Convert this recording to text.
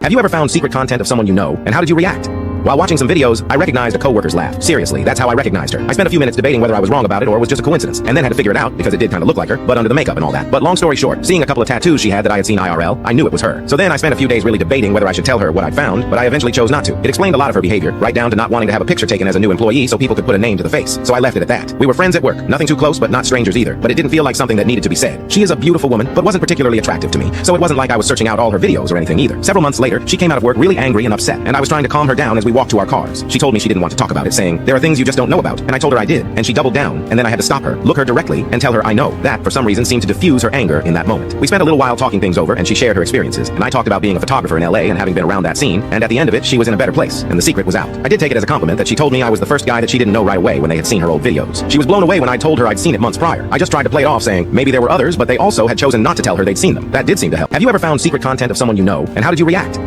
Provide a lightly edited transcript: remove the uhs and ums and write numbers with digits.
Have you ever found secret content of someone you know, and how did you react? While watching some videos, I recognized a coworker's laugh. Seriously, that's how I recognized her. I spent a few minutes debating whether I was wrong about it or it was just a coincidence, and then had to figure it out because it did kind of look like her, but under the makeup and all that. But long story short, seeing a couple of tattoos she had that I had seen IRL, I knew it was her. So then I spent a few days really debating whether I should tell her what I'd found, but I eventually chose not to. It explained a lot of her behavior, right down to not wanting to have a picture taken as a new employee so people could put a name to the face. So I left it at that. We were friends at work, nothing too close, but not strangers either. But it didn't feel like something that needed to be said. She is a beautiful woman, but wasn't particularly attractive to me, so it wasn't like I was searching out all her videos or anything either. Several months later, she came out of work really angry and upset, and I was trying to calm her down as we walked to our cars. She told me she didn't want to talk about it, saying, "There are things you just don't know about." And I told her I did, and she doubled down, and then I had to stop her, look her directly, and tell her I know. That, for some reason, seemed to diffuse her anger in that moment. We spent a little while talking things over, and she shared her experiences, and I talked about being a photographer in LA and having been around that scene, and at the end of it, she was in a better place, and the secret was out. I did take it as a compliment that she told me I was the first guy that she didn't know right away when they had seen her old videos. She was blown away when I told her I'd seen it months prior. I just tried to play it off, saying maybe there were others, but they also had chosen not to tell her they'd seen them. That did seem to help. Have you ever found secret content of someone you know, and how did you react?